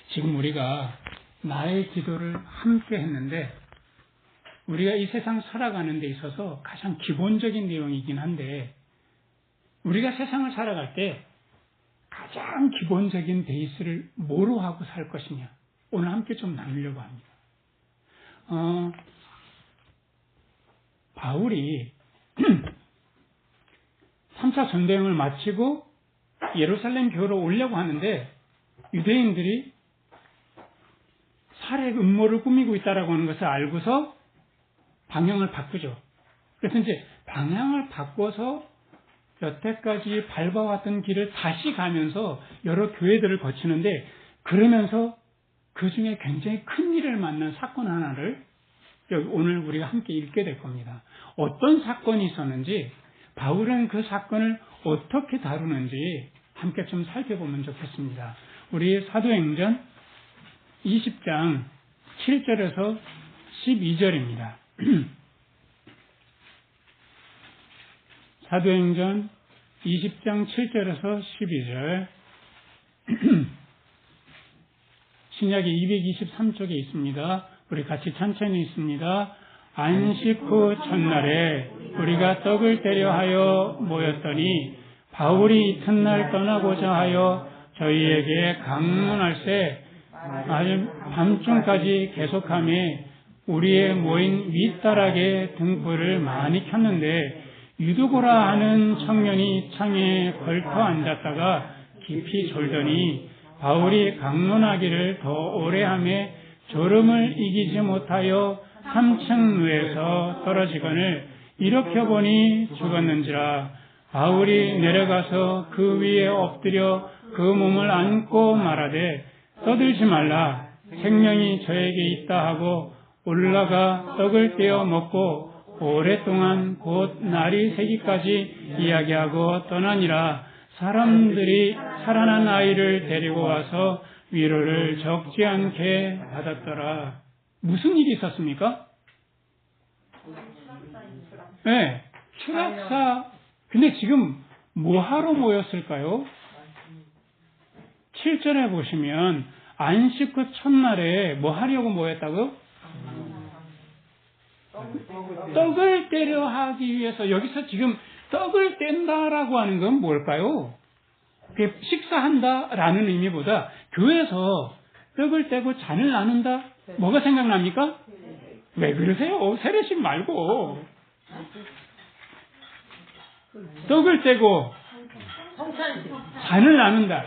지금 우리가 나의 기도를 함께 했는데 우리가 이 세상 살아가는 데 있어서 가장 기본적인 내용이긴 한데 우리가 세상을 살아갈 때 가장 기본적인 베이스를 뭐로 하고 살 것이냐 오늘 함께 좀 나누려고 합니다. 바울이 3차 전도행을 마치고 예루살렘 교회로 오려고 하는데 유대인들이 살해 음모를 꾸미고 있다라고 하는 것을 알고서 방향을 바꾸죠. 그래서 이제 방향을 바꿔서 여태까지 밟아왔던 길을 다시 가면서 여러 교회들을 거치는데 그러면서 그 중에 굉장히 큰 일을 만난 사건 하나를 오늘 우리가 함께 읽게 될 겁니다. 어떤 사건이 있었는지 바울은 그 사건을 어떻게 다루는지 함께 좀 살펴보면 좋겠습니다. 우리 사도행전 20장 7절에서 12절입니다. 사도행전 20장 7절에서 12절 신약이 223쪽에 있습니다. 우리 같이 천천히 있습니다. 안식 후 첫날에 우리가 떡을 떼려 하여 모였더니 바울이 이튿날 떠나고자 하여 저희에게 강론할세 아주 밤중까지 계속하며 우리의 모인 윗다락에 등불을 많이 켰는데 유두고라 하는 청년이 창에 걸터 앉았다가 깊이 졸더니 바울이 강론하기를 더 오래 하며 졸음을 이기지 못하여 3층 누에서 떨어지거늘 일으켜 보니 죽었는지라. 바울이 내려가서 그 위에 엎드려 그 몸을 안고 말하되 떠들지 말라 생명이 저에게 있다 하고 올라가 떡을 떼어 먹고 오랫동안 곧 날이 새기까지 이야기하고 떠나니라. 사람들이 살아난 아이를 데리고 와서 위로를 적지 않게 받았더라. 무슨 일이 있었습니까? 네, 추락사. 근데 지금 뭐하러 모였을까요? 7절에 보시면 안식 후 첫날에 뭐 하려고 모였다고요? 떡을 떼려 하기 위해서. 여기서 지금 떡을 뗀다라고 하는 건 뭘까요? 식사한다라는 의미보다 교회에서 떡을 떼고 잔을 나눈다? 뭐가 생각납니까? 왜 그러세요? 세례식 말고 떡을 떼고 잔을 나눈다.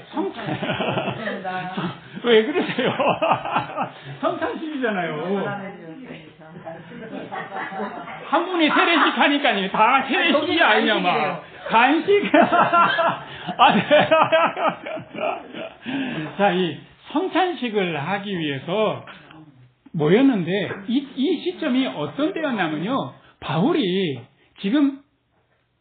왜 그러세요? 성찬식이잖아요. 한 분이 세례식 하니까요. 다 세례식이 아니냐, 막. 간식. 자, 이 성찬식을 하기 위해서 모였는데, 이 시점이 어떤 때였냐면요. 바울이 지금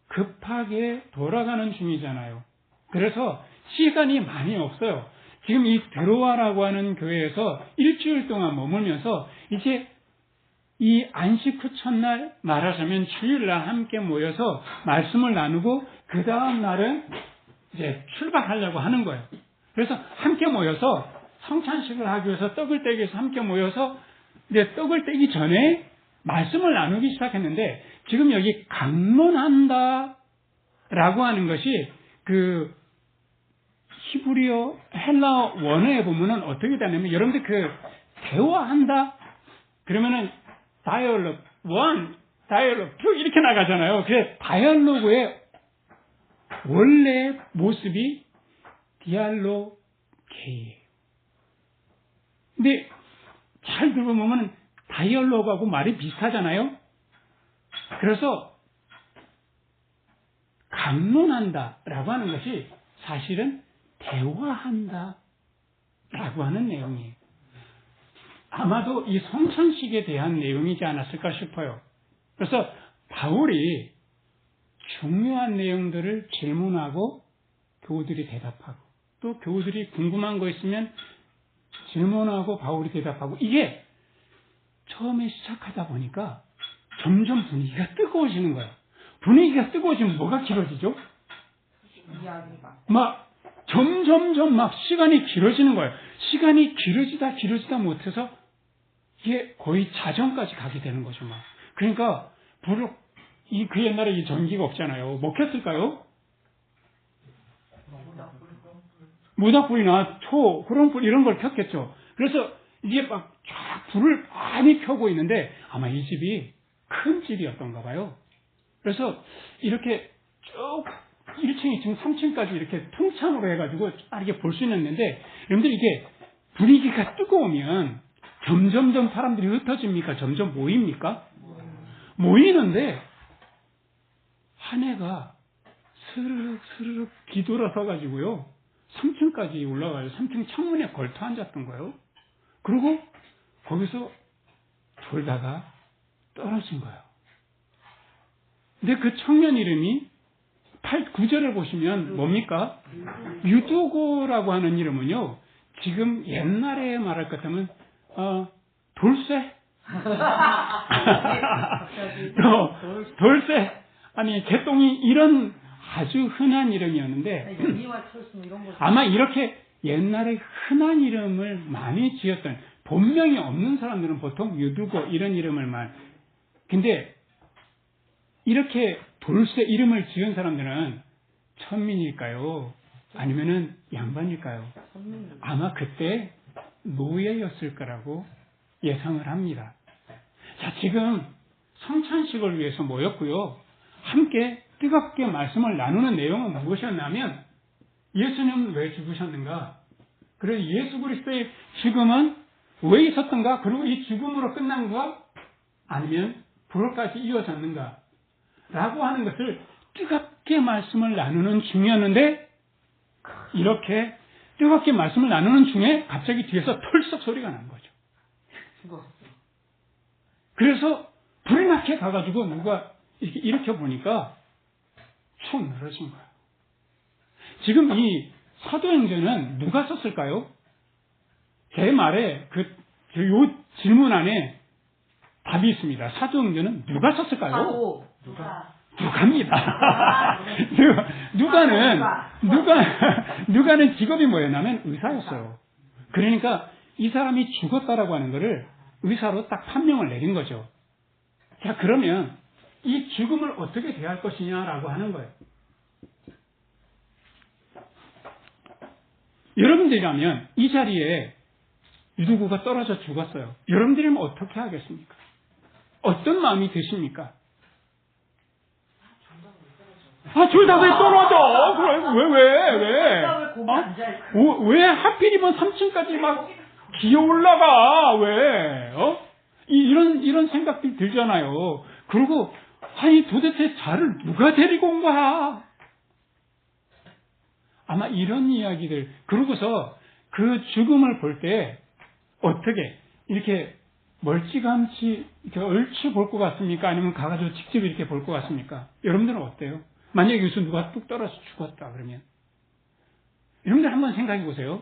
급하게 돌아가는 중이잖아요. 그래서 시간이 많이 없어요. 지금 이 드로아라고 하는 교회에서 일주일 동안 머물면서 이제 이 안식 후 첫날 말하자면 주일날 함께 모여서 말씀을 나누고 그 다음 날은 이제 출발하려고 하는 거예요. 그래서 함께 모여서 성찬식을 하기 위해서 떡을 떼기 위해서 함께 모여서 이제 떡을 떼기 전에 말씀을 나누기 시작했는데 지금 여기 강론한다 라고 하는 것이 그 히브리어 헬라어 원어에 보면은 어떻게 되냐면 여러분들 그 대화한다 그러면은 다이얼로그 1, 다이얼로그 2 이렇게 나가잖아요. 그래서 다이얼로그의 원래 모습이 디알로게예요. 근데 잘 들어보면 다이얼로그하고 말이 비슷하잖아요. 그래서 강론한다라고 하는 것이 사실은 대화한다라고 하는 내용이에요. 아마도 이 성찬식에 대한 내용이지 않았을까 싶어요. 그래서 바울이 중요한 내용들을 질문하고 교우들이 대답하고 또 교우들이 궁금한 거 있으면 질문하고 바울이 대답하고 이게 처음에 시작하다 보니까 점점 분위기가 뜨거워지는 거예요. 분위기가 뜨거워지면 뭐가 길어지죠? 막 점점점 막 시간이 길어지는 거예요. 시간이 길어지다 못해서 이게 거의 자정까지 가게 되는 거죠, 막. 그러니까, 그 옛날에 이 전기가 없잖아요. 먹혔을까요? 모닥불이나 초, 그런 불, 이런 걸 켰겠죠. 그래서 이게 막 쫙 불을 많이 켜고 있는데, 아마 이 집이 큰 집이었던가 봐요. 그래서 이렇게 쭉 1층, 2층, 3층까지 이렇게 통창으로 해가지고 쫙 이렇게 볼 수 있는데, 여러분들 이게 분위기가 뜨거우면 점점점 사람들이 흩어집니까? 점점 모입니까? 모이는데, 한 해가 스르륵 뒤돌아서 가지고요, 3층까지 올라가요. 3층 창문에 걸터 앉았던 거예요. 그리고 거기서 돌다가 떨어진 거예요. 근데 그 청년 이름이 9절을 보시면 뭡니까? 유두고라고 하는 이름은요, 지금 옛날에 말할 것 같으면, 돌쇠? 돌쇠? 아니, 개똥이 이런 아주 흔한 이름이었는데, 아마 이렇게 옛날에 흔한 이름을 많이 지었던, 본명이 없는 사람들은 보통 유두고 이런 이름을 근데 이렇게 돌쇠 이름을 지은 사람들은 천민일까요? 아니면은 양반일까요? 아마 그때 노예였을 거라고 예상을 합니다. 자, 지금 성찬식을 위해서 모였고요. 함께 뜨겁게 말씀을 나누는 내용은 무엇이었냐면, 예수님은 왜 죽으셨는가? 그리고 예수 그리스도의 죽음은 왜 있었던가? 그리고 이 죽음으로 끝난가? 아니면 불로까지 이어졌는가? 라고 하는 것을 뜨겁게 말씀을 나누는 중이었는데, 이렇게 뜨겁게 말씀을 나누는 중에 갑자기 뒤에서 털썩 소리가 난 거죠. 그래서 불이 나게 가가지고 누가 이렇게 일으켜 보니까 축 늘어진 거예요. 지금 이 사도행전은 누가 썼을까요? 제 말에 요 질문 안에 답이 있습니다. 사도행전은 누가 썼을까요? 누가입니다. 누가는 직업이 뭐였냐면 의사였어요. 그러니까 이 사람이 죽었다라고 하는 것을 의사로 딱 판명을 내린 거죠. 자, 그러면 이 죽음을 어떻게 대할 것이냐라고 하는 거예요. 여러분들이라면 이 자리에 유두구가 떨어져 죽었어요. 여러분들이면 어떻게 하겠습니까? 어떤 마음이 드십니까? 둘 다 왜 떨어져? 왜 하필이면 3층까지 막 기어 올라가? 왜? 이런 생각들이 들잖아요. 그리고, 도대체 자를 누가 데리고 온 거야? 아마 이런 이야기들, 그러고서 그 죽음을 볼 때, 어떻게, 이렇게 멀찌감치, 이렇게 얼추 볼 것 같습니까? 아니면 가가지고 직접 이렇게 볼 것 같습니까? 여러분들은 어때요? 만약에 여기서 누가 뚝 떨어져 죽었다, 그러면. 여러분들 한번 생각해 보세요.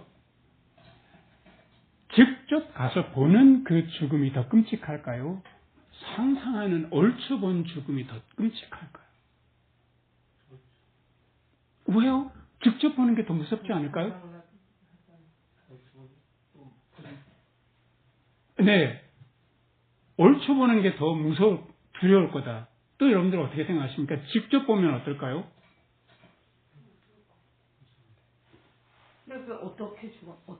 직접 가서 보는 그 죽음이 더 끔찍할까요? 상상하는 얼추 본 죽음이 더 끔찍할까요? 왜요? 직접 보는 게 더 무섭지 않을까요? 네. 얼추 보는 게 더 두려울 거다. 또 여러분들 어떻게 생각하십니까? 직접 보면 어떨까요?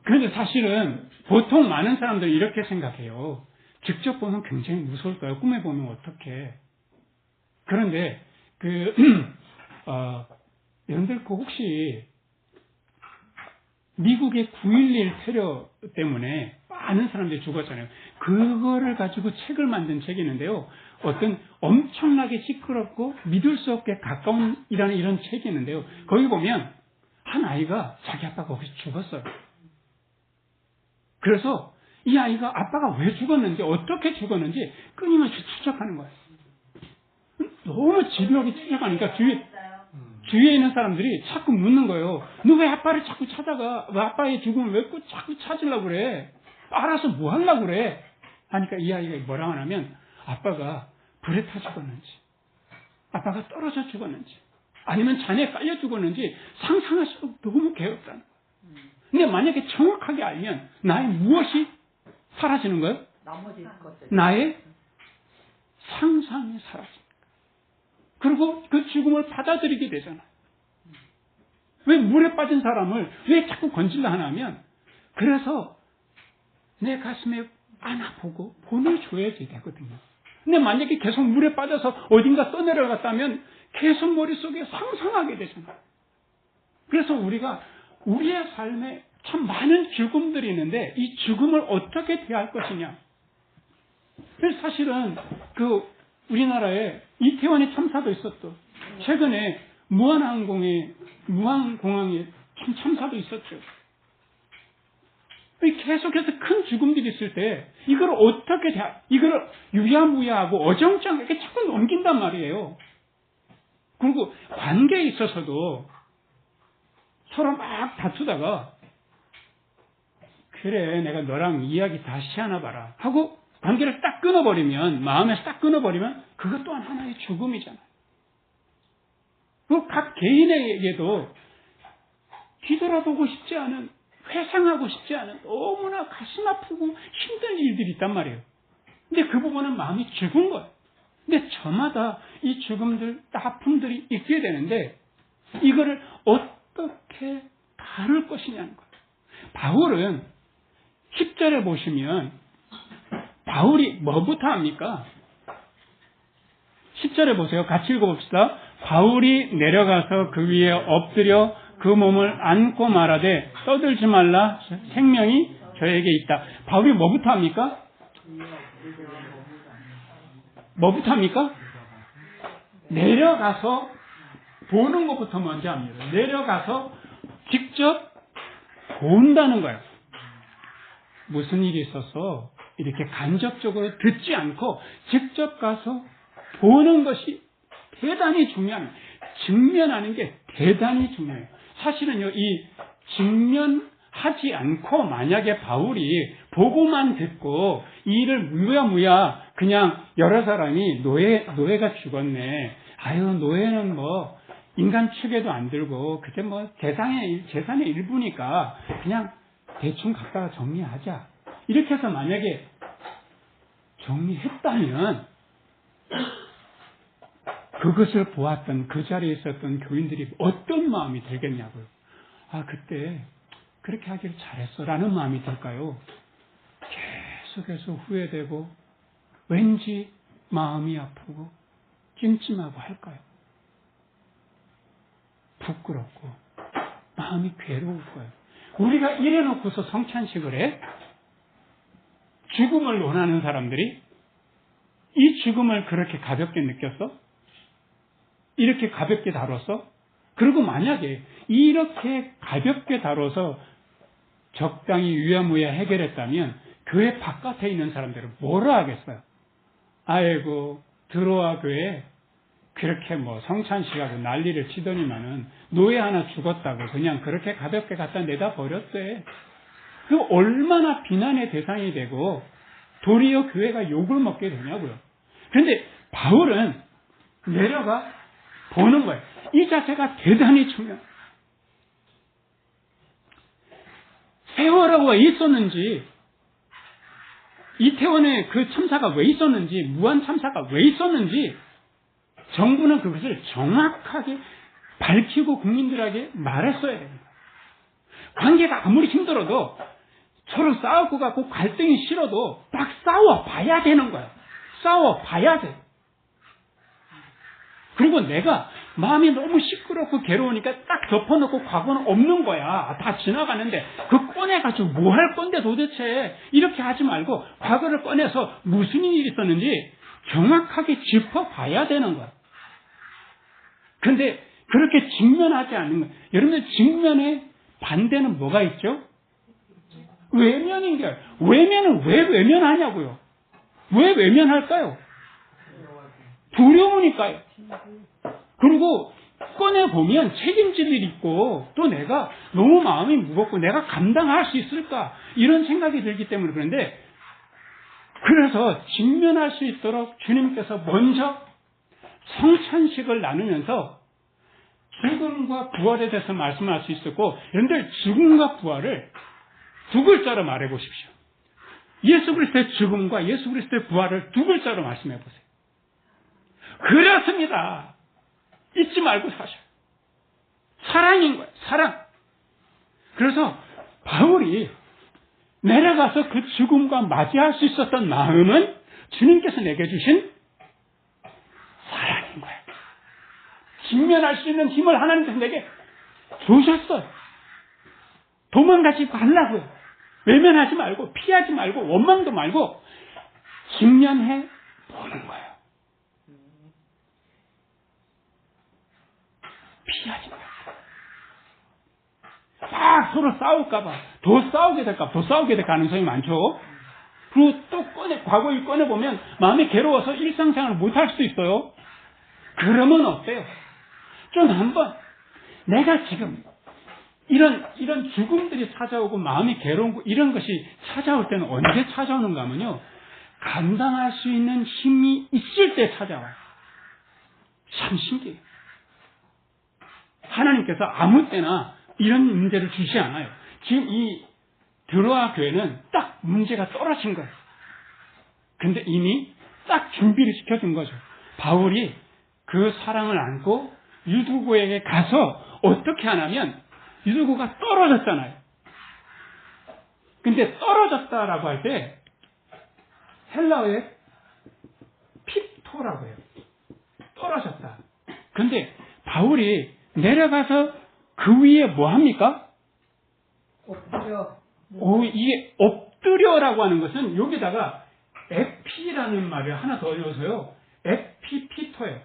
그런데 사실은 보통 많은 사람들이 이렇게 생각해요. 직접 보면 굉장히 무서울 거예요. 꿈에 보면 어떻게. 그런데 여러분들 혹시 미국의 9.11 테러 때문에 많은 사람들이 죽었잖아요. 그거를 가지고 책을 만든 책이 있는데요. 어떤 엄청나게 시끄럽고 믿을 수 없게 가까운이라는 이런 책이 있는데요. 거기 보면 한 아이가 자기 아빠가 거기서 죽었어요. 그래서 이 아이가 아빠가 왜 죽었는지, 어떻게 죽었는지 끊임없이 추적하는 거예요. 너무 집요하게 추적하니까 주위에 있는 사람들이 자꾸 묻는 거예요. 너 왜 아빠를 자꾸 찾아가? 왜 아빠의 죽음을 왜 자꾸 찾으려고 그래? 알아서 뭐 하려고 그래? 하니까 이 아이가 뭐라고 하냐면, 아빠가 불에 타 죽었는지, 아빠가 떨어져 죽었는지, 아니면 잔에 깔려 죽었는지 상상할수록 너무 괴롭다는 거예요. 근데 만약에 정확하게 알면 나의 무엇이 사라지는 거예요? 나머지 것들. 나의 상상이 사라집니다. 그리고 그 죽음을 받아들이게 되잖아요. 왜 물에 빠진 사람을 왜 자꾸 건질라 하냐면, 그래서 내 가슴에 안아보고 보내줘야지 되거든요. 근데 만약에 계속 물에 빠져서 어딘가 떠내려갔다면 계속 머릿속에 상상하게 되잖아요. 그래서 우리가 우리의 삶에 참 많은 죽음들이 있는데 이 죽음을 어떻게 대할 것이냐. 그래서 사실은 우리나라에 이태원에 참사도 있었죠. 최근에 무한공항에 참사도 있었죠. 계속해서 큰 죽음들이 있을 때 이걸 어떻게 이걸 유야무야하고 어정쩡하게 자꾸 넘긴단 말이에요. 그리고 관계에 있어서도 서로 막 다투다가 그래 내가 너랑 이야기 다시 하나 봐라 하고 관계를 딱 끊어버리면, 마음에서 딱 끊어버리면 그것 또한 하나의 죽음이잖아요. 그 각 개인에게도 뒤돌아보고 싶지 않은, 회상하고 싶지 않은 너무나 가슴 아프고 힘든 일들이 있단 말이에요. 근데 그 부분은 마음이 죽은 거예요. 근데 저마다 이 죽음들, 아픔들이 있게 되는데 이거를 어떻게 다룰 것이냐는 거예요. 바울은 10절에 보시면 바울이 뭐부터 합니까? 10절에 보세요. 같이 읽어봅시다. 바울이 내려가서 그 위에 엎드려 그 몸을 안고 말하되 떠들지 말라 생명이 저에게 있다. 바울이 뭐부터 합니까? 뭐부터 합니까? 내려가서 보는 것부터 먼저 합니다. 내려가서 직접 본다는 거예요. 무슨 일이 있어서 이렇게 간접적으로 듣지 않고 직접 가서 보는 것이 대단히 중요합니다. 직면하는 게 대단히 중요해요. 사실은요, 이 직면하지 않고 만약에 바울이 보고만 듣고 이 일을 무야무야 그냥 여러 사람이 노예가 죽었네. 아유, 노예는 뭐 인간 축에도 안 들고 그게 뭐 재산의 일부니까 그냥 대충 갖다가 정리하자. 이렇게 해서 만약에 정리했다면 그것을 보았던 그 자리에 있었던 교인들이 어떤 마음이 들겠냐고요. 아, 그때 그렇게 하길 잘했어 라는 마음이 들까요? 계속해서 후회되고 왠지 마음이 아프고 찜찜하고 할까요? 부끄럽고 마음이 괴로울 거예요. 우리가 이래놓고서 성찬식을 해? 죽음을 원하는 사람들이 이 죽음을 그렇게 가볍게 느꼈어? 이렇게 가볍게 다뤘어? 그리고 만약에 이렇게 가볍게 다뤄서 적당히 유야무야 해결했다면 교회 바깥에 있는 사람들은 뭐라 하겠어요? 아이고 들어와 교회에 그렇게 뭐 성찬식하고 난리를 치더니만은 노예 하나 죽었다고 그냥 그렇게 가볍게 갖다 내다 버렸대. 그 얼마나 비난의 대상이 되고 도리어 교회가 욕을 먹게 되냐고요. 그런데 바울은 내려가 보는 거예요. 이 자체가 대단히 중요해요. 세월호가 있었는지, 이태원에 그 참사가 왜 있었는지, 무한 참사가 왜 있었는지 정부는 그것을 정확하게 밝히고 국민들에게 말했어야 됩니다. 관계가 아무리 힘들어도 서로 싸우고 갖고 갈등이 싫어도 딱 싸워봐야 되는 거예요. 싸워봐야 돼. 그리고 내가 마음이 너무 시끄럽고 괴로우니까 딱 덮어놓고 과거는 없는 거야. 다 지나가는데 그 꺼내가지고 뭐 할 건데 도대체. 이렇게 하지 말고 과거를 꺼내서 무슨 일이 있었는지 정확하게 짚어봐야 되는 거야. 근데 그렇게 직면하지 않는 거예요. 여러분들 직면의 반대는 뭐가 있죠? 외면인 거예요. 외면은 왜 외면하냐고요. 왜 외면할까요? 두려우니까요. 그리고 꺼내보면 책임질 일이 있고 또 내가 너무 마음이 무겁고 내가 감당할 수 있을까 이런 생각이 들기 때문에 그런데 그래서 직면할 수 있도록 주님께서 먼저 성찬식을 나누면서 죽음과 부활에 대해서 말씀할 수 있었고, 여러분들 죽음과 부활을 두 글자로 말해 보십시오. 예수 그리스도의 죽음과 예수 그리스도의 부활을 두 글자로 말씀해 보세요. 그렇습니다. 잊지 말고 사셔요. 사랑인 거예요. 사랑. 그래서 바울이 내려가서 그 죽음과 맞이할 수 있었던 마음은 주님께서 내게 주신 사랑인 거예요. 직면할 수 있는 힘을 하나님께서 내게 주셨어요. 도망가지 말라고요. 외면하지 말고, 피하지 말고, 원망도 말고 직면해 보는 거예요. 피하지 말고. 막 서로 싸울까봐, 더 싸우게 될 가능성이 많죠. 그리고 또 과거를 꺼내보면 마음이 괴로워서 일상생활을 못할 수도 있어요. 그러면 어때요? 좀 한번 내가 지금 이런 죽음들이 찾아오고 마음이 괴로운 거, 이런 것이 찾아올 때는 언제 찾아오는가 하면요, 감당할 수 있는 힘이 있을 때 찾아와요. 참 신기해요. 하나님께서 아무 때나 이런 문제를 주지 않아요. 지금 이 드로아 교회는 딱 문제가 떨어진 거예요. 근데 이미 딱 준비를 시켜준 거죠. 바울이 그 사랑을 안고 유두고에게 가서 어떻게 하냐면, 유두고가 떨어졌잖아요. 근데 떨어졌다라고 할 때 헬라어에 핍토라고 해요. 떨어졌다. 근데 바울이 내려가서 그 위에 뭐 합니까? 엎드려. 이게 엎드려라고 하는 것은 여기다가 에피라는 말을 하나 더 넣어서요. 에피피토예요.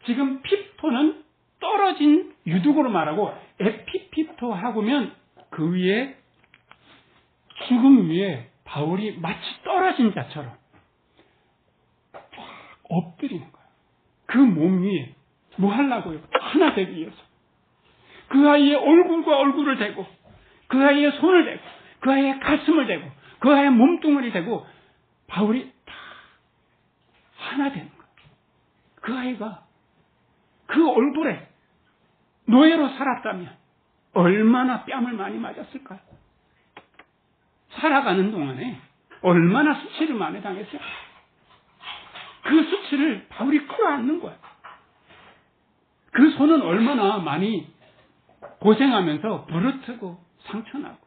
지금 핍토는 떨어진 유두고로 말하고, 에피피토 하고면 그 위에, 죽음 위에 바울이 마치 떨어진 자처럼 엎드리는 거예요. 그 몸 위에 뭐 하려고요? 하나 되기 위해서. 그 아이의 얼굴과 얼굴을 대고, 그 아이의 손을 대고, 그 아이의 가슴을 대고, 그 아이의 몸뚱이를 대고, 바울이 다 하나 되는 거예요. 그 아이가 그 얼굴에 노예로 살았다면 얼마나 뺨을 많이 맞았을까요? 살아가는 동안에 얼마나 수치를 많이 당했어요. 그 수치를 바울이 끌어안는 거예요. 그 손은 얼마나 많이 고생하면서 부르트고 상처나고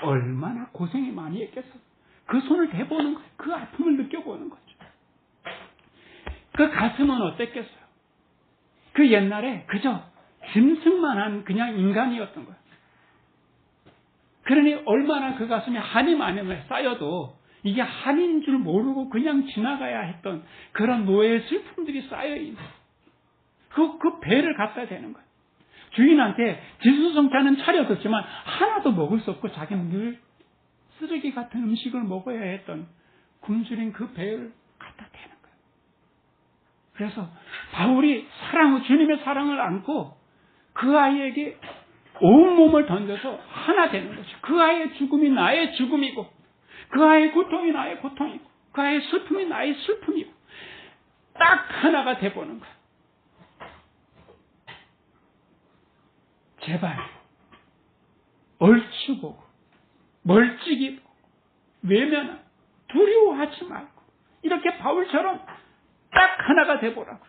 얼마나 고생이 많이 했겠어요. 그 손을 대보는 거예요. 그 아픔을 느껴보는 거죠. 그 가슴은 어땠겠어요? 그 옛날에 그저 짐승만 한 그냥 인간이었던 거예요. 그러니 얼마나 그 가슴에 한이 많이 쌓여도 이게 한인 줄 모르고 그냥 지나가야 했던 그런 노예의 슬픔들이 쌓여있는, 그 배를 갖다 대는 거예요. 주인한테 지수성찬은 차려뒀지만 하나도 먹을 수 없고 자기는 늘 쓰레기 같은 음식을 먹어야 했던 굶주린 그 배를 갖다 대는 거예요. 그래서 바울이 주님의 사랑을 안고 그 아이에게 온몸을 던져서 하나 되는 거죠. 그 아이의 죽음이 나의 죽음이고, 그 아이의 고통이 나의 고통이고, 그 아이의 슬픔이 나의 슬픔이고, 딱 하나가 돼보는 거예요. 제발 얼추 보고 멀찍이 보고 외면하고 두려워하지 말고 이렇게 바울처럼 딱 하나가 돼보라고.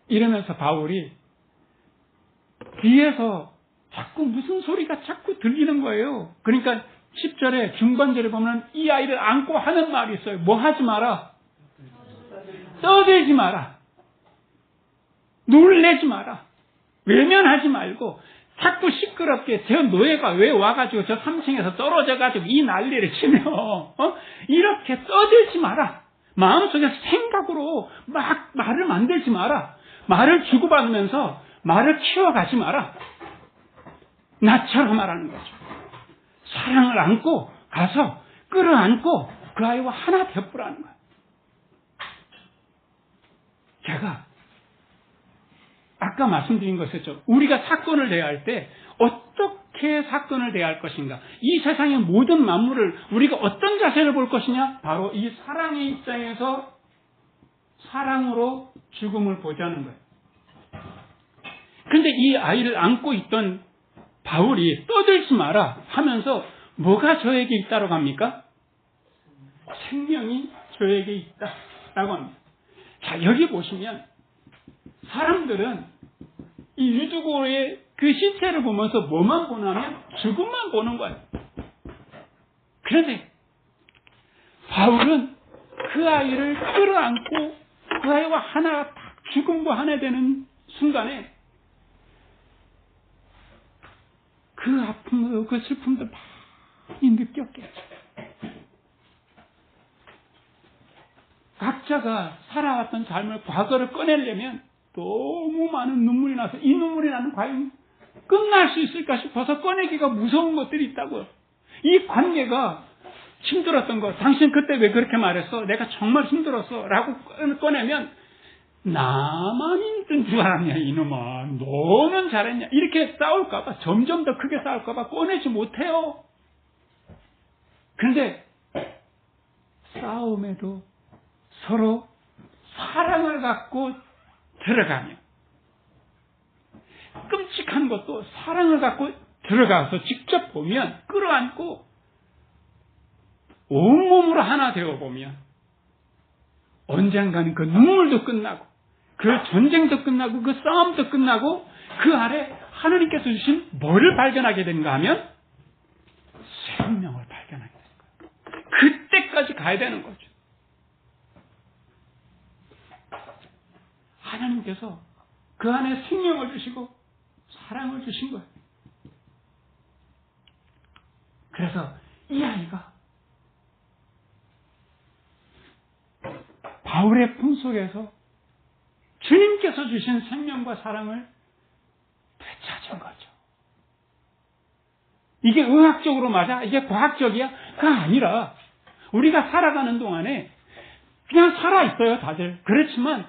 이러면서 바울이 뒤에서 자꾸 무슨 소리가 자꾸 들리는 거예요. 그러니까 10절에 중반절에 보면 이 아이를 안고 하는 말이 있어요. 뭐 하지 마라. 떠들지 마라. 놀래지 마라. 외면하지 말고 자꾸 시끄럽게 저 노예가 왜 와가지고 저 3층에서 떨어져가지고 이 난리를 치며 이렇게 떠들지 마라. 마음속에서 생각으로 막 말을 만들지 마라. 말을 주고받으면서 말을 키워가지 마라. 나처럼 말하는 거죠. 사랑을 안고 가서 끌어안고 그 아이와 하나 되어보라는 거예요. 제가 아까 말씀드린 것이었죠. 우리가 사건을 대할 때 어떻게 사건을 대할 것인가. 이 세상의 모든 만물을 우리가 어떤 자세를 볼 것이냐. 바로 이 사랑의 입장에서 사랑으로 죽음을 보자는 거예요. 근데 이 아이를 안고 있던 바울이 떠들지 마라 하면서 뭐가 저에게 있다고 합니까? 생명이 저에게 있다라고 합니다. 자, 여기 보시면 사람들은 이 유두고의 그 시체를 보면서 뭐만 보냐면 죽음만 보는 거예요. 그런데 바울은 그 아이를 끌어안고 그 아이와 하나 딱 죽음과 하나 되는 순간에 그 아픔도 그 슬픔도 많이 느꼈겠죠. 각자가 살아왔던 삶을 과거를 꺼내려면 너무 많은 눈물이 나서 이 눈물이 나는 과연 끝날 수 있을까 싶어서 꺼내기가 무서운 것들이 있다고요. 이 관계가 힘들었던 거, 당신 그때 왜 그렇게 말했어? 내가 정말 힘들었어 라고 꺼내면 나만 힘든 줄 알았냐 이놈아, 너는 잘했냐, 이렇게 싸울까봐, 점점 더 크게 싸울까봐 꺼내지 못해요. 그런데 싸움에도 서로 사랑을 갖고 들어가며, 끔찍한 것도 사랑을 갖고 들어가서 직접 보면, 끌어안고 온몸으로 하나 되어 보면 언젠가는 그 눈물도 끝나고 그 전쟁도 끝나고 그 싸움도 끝나고 그 아래 하나님께서 주신 뭐를 발견하게 되는가 하면 생명을 발견하게 되는 거예요. 그때까지 가야 되는 거죠. 하나님께서 그 안에 생명을 주시고 사랑을 주신 거예요. 그래서 이 아이가 바울의 품속에서 주님께서 주신 생명과 사랑을 되찾은 거죠. 이게 의학적으로 맞아? 이게 과학적이야?가 아니라 우리가 살아가는 동안에 그냥 살아있어요, 다들. 그렇지만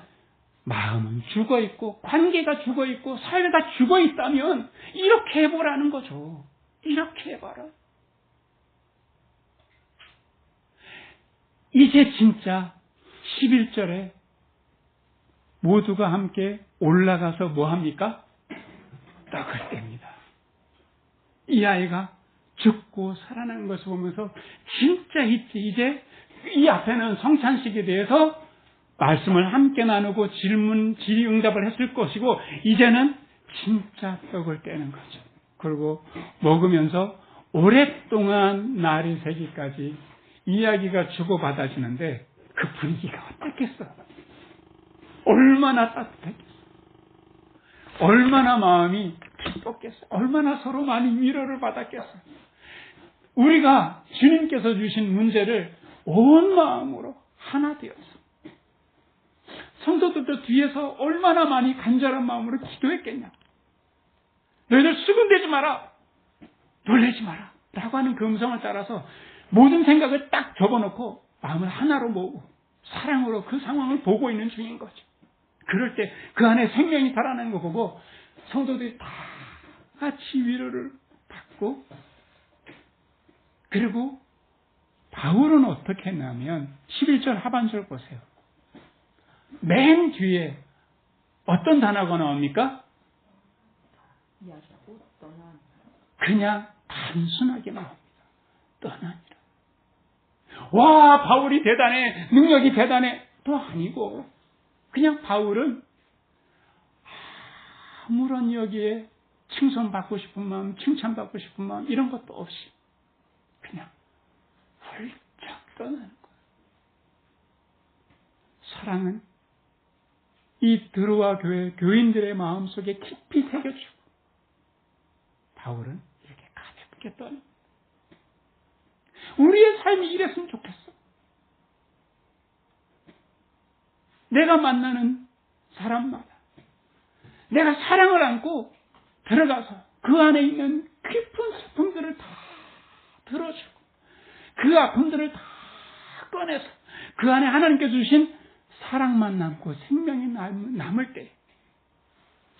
마음은 죽어있고 관계가 죽어있고 사회가 죽어있다면 이렇게 해보라는 거죠. 이렇게 해봐라. 이제 진짜 11절에 모두가 함께 올라가서 뭐합니까? 떡을 뗍니다. 이 아이가 죽고 살아난 것을 보면서 진짜 이제 이 앞에는 성찬식에 대해서 말씀을 함께 나누고 질의응답을 했을 것이고 이제는 진짜 떡을 떼는 거죠. 그리고 먹으면서 오랫동안 날이 새기까지 이야기가 주고받아지는데 그 분위기가 어땠겠어? 얼마나 따뜻했겠어? 얼마나 마음이 기뻤겠어? 얼마나 서로 많이 위로를 받았겠어? 우리가 주님께서 주신 문제를 온 마음으로 하나 되었어. 성도들도 뒤에서 얼마나 많이 간절한 마음으로 기도했겠냐? 너희들 수군대지 마라! 놀라지 마라! 라고 하는 그 음성을 따라서 모든 생각을 딱 접어놓고 마음을 하나로 모으고 사랑으로 그 상황을 보고 있는 중인 거죠. 그럴 때 그 안에 생명이 달아나는 거 보고 성도들이 다 같이 위로를 받고, 그리고 바울은 어떻게 했냐면 11절 하반절 보세요. 맨 뒤에 어떤 단어가 나옵니까? 그냥 단순하게 나옵니다. 떠나니라. 와, 바울이 대단해, 능력이 대단해, 또 아니고 그냥 바울은 아무런 여기에 칭송받고 싶은 마음, 칭찬받고 싶은 마음 이런 것도 없이 그냥 훌쩍 떠나는 거예요. 사랑은 이 드로아 교회 교인들의 마음속에 깊이 새겨지고 바울은 이렇게 가볍게 떠납니다. 우리의 삶이 이랬으면 좋겠어. 내가 만나는 사람마다 내가 사랑을 안고 들어가서 그 안에 있는 깊은 슬픔들을 다 들어주고 그 아픔들을 다 꺼내서 그 안에 하나님께서 주신 사랑만 남고 생명이 남을 때,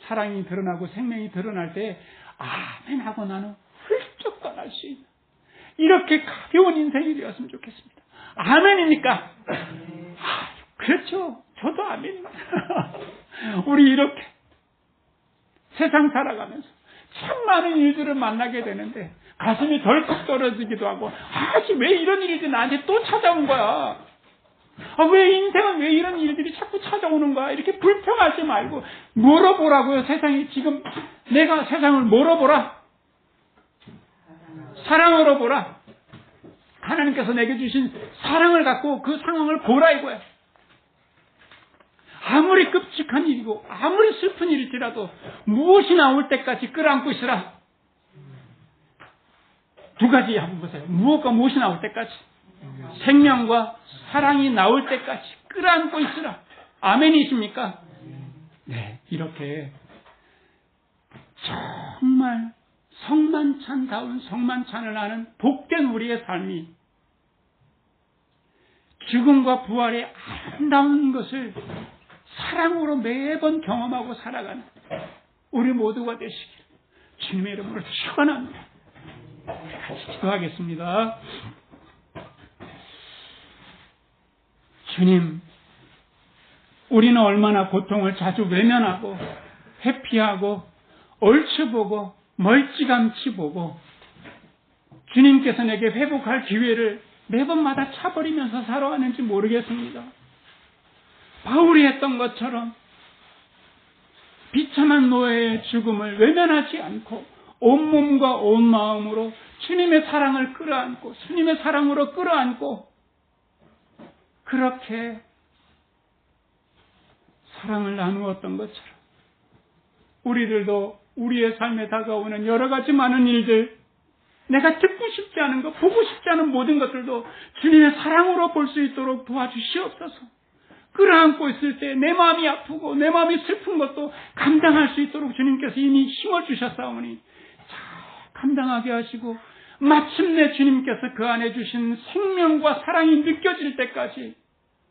사랑이 드러나고 생명이 드러날 때 아멘 하고 나는 훌쩍 떠날 수 있는 이렇게 가벼운 인생이 되었으면 좋겠습니다. 아멘입니까? 그렇죠. 저도 아멘입니다. 우리 이렇게 세상 살아가면서 참 많은 일들을 만나게 되는데 가슴이 덜컥 떨어지기도 하고, 왜 이런 일이 나한테 또 찾아온 거야? 왜 인생은 왜 이런 일들이 자꾸 찾아오는 거야? 이렇게 불평하지 말고 물어보라고요. 세상이 지금 내가 세상을 물어보라. 사랑으로 보라. 하나님께서 내게 주신 사랑을 갖고 그 상황을 보라 이거야. 아무리 끔찍한 일이고 아무리 슬픈 일일지라도 무엇이 나올 때까지 끌어안고 있으라. 두 가지 한번 보세요. 무엇과 무엇이 나올 때까지. 생명과 사랑이 나올 때까지 끌어안고 있으라. 아멘이십니까? 네, 이렇게 정말 성만찬다운 성만찬을 하는 복된 우리의 삶이 죽음과 부활의 아름다운 것을 사랑으로 매번 경험하고 살아가는 우리 모두가 되시길 주님의 이름으로 축원합니다. 같이 기도하겠습니다. 주님, 우리는 얼마나 고통을 자주 외면하고 회피하고 얼추보고 멀찌감치 보고 주님께서 내게 회복할 기회를 매번마다 차버리면서 살아왔는지 모르겠습니다. 바울이 했던 것처럼 비참한 노예의 죽음을 외면하지 않고 온몸과 온 마음으로 주님의 사랑을 끌어안고 주님의 사랑으로 끌어안고 그렇게 사랑을 나누었던 것처럼 우리들도 우리의 삶에 다가오는 여러 가지 많은 일들, 내가 듣고 싶지 않은 것, 보고 싶지 않은 모든 것들도 주님의 사랑으로 볼 수 있도록 도와주시옵소서. 끌어안고 있을 때 내 마음이 아프고 내 마음이 슬픈 것도 감당할 수 있도록 주님께서 이미 심어주셨사오니 잘 감당하게 하시고 마침내 주님께서 그 안에 주신 생명과 사랑이 느껴질 때까지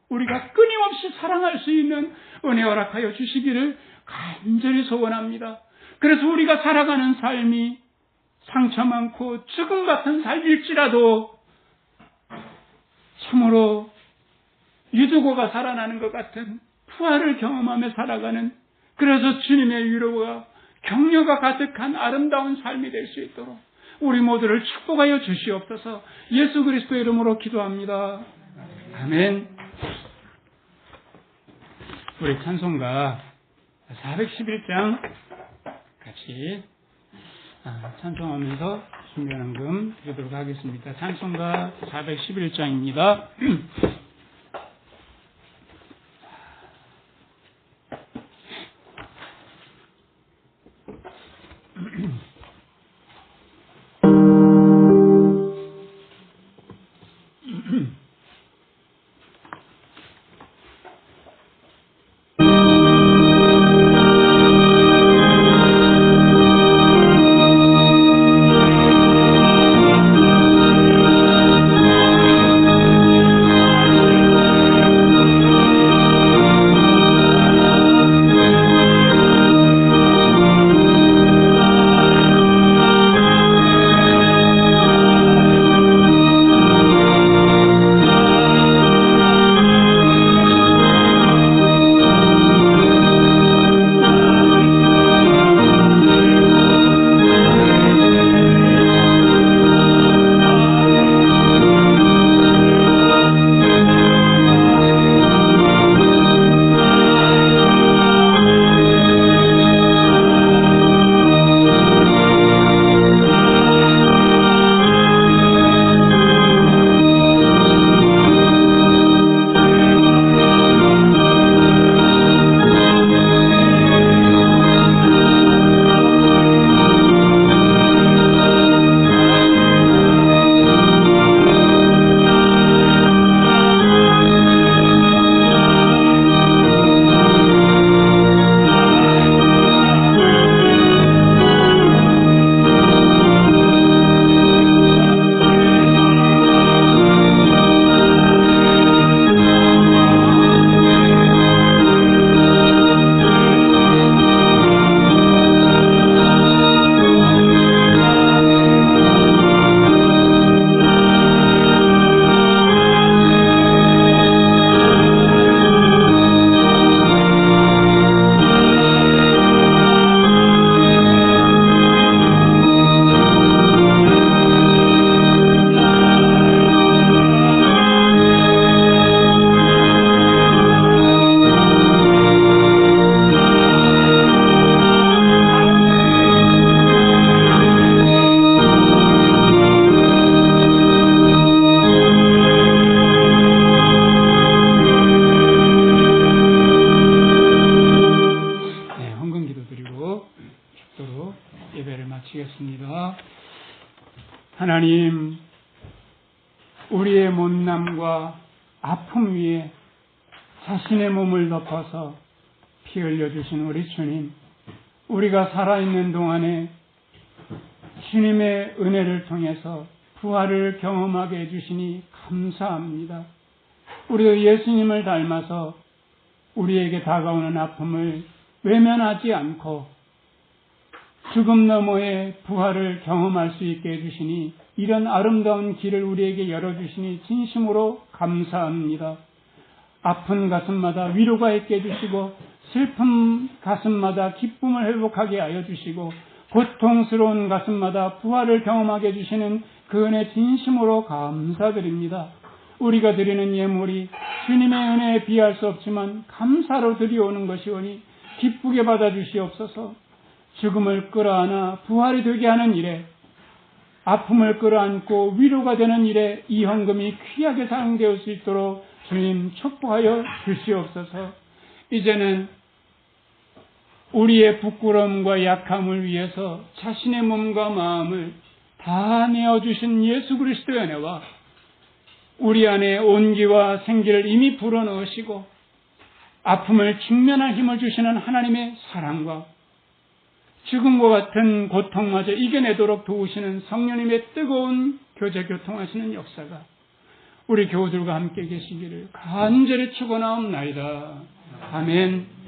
우리가 끊임없이 사랑할 수 있는 은혜 허락하여 주시기를 간절히 소원합니다. 그래서 우리가 살아가는 삶이 상처 많고 죽음 같은 삶일지라도 참으로 유두고가 살아나는 것 같은 부활을 경험하며 살아가는, 그래서 주님의 위로와 격려가 가득한 아름다운 삶이 될 수 있도록 우리 모두를 축복하여 주시옵소서. 예수 그리스도의 이름으로 기도합니다. 아멘. 우리 찬송가 411장 같이 찬송하면서 순교연금 드리도록 하겠습니다. 찬송가 411장입니다. 하나님, 우리의 못남과 아픔 위에 자신의 몸을 덮어서 피 흘려주신 우리 주님, 우리가 살아있는 동안에 주님의 은혜를 통해서 부활을 경험하게 해주시니 감사합니다. 우리도 예수님을 닮아서 우리에게 다가오는 아픔을 외면하지 않고 죽음 너머의 부활을 경험할 수 있게 해주시니 이런 아름다운 길을 우리에게 열어주시니 진심으로 감사합니다. 아픈 가슴마다 위로가 있게 해주시고 슬픈 가슴마다 기쁨을 회복하게 하여 주시고 고통스러운 가슴마다 부활을 경험하게 해주시는 그 은혜 진심으로 감사드립니다. 우리가 드리는 예물이 주님의 은혜에 비할 수 없지만 감사로 드려오는 것이오니 기쁘게 받아주시옵소서. 죽음을 끌어안아 부활이 되게 하는 일에, 아픔을 끌어안고 위로가 되는 일에 이 헌금이 귀하게 사용되을 수 있도록 주님 축복하여 주시옵소서. 이제는 우리의 부끄러움과 약함을 위해서 자신의 몸과 마음을 다 내어주신 예수 그리스도의 은혜와 우리 안에 온기와 생기를 이미 불어넣으시고 아픔을 직면할 힘을 주시는 하나님의 사랑과 죽음과 같은 고통마저 이겨내도록 도우시는 성령님의 뜨거운 교제 교통하시는 역사가 우리 교우들과 함께 계시기를 간절히 축원하옵나이다. 아멘.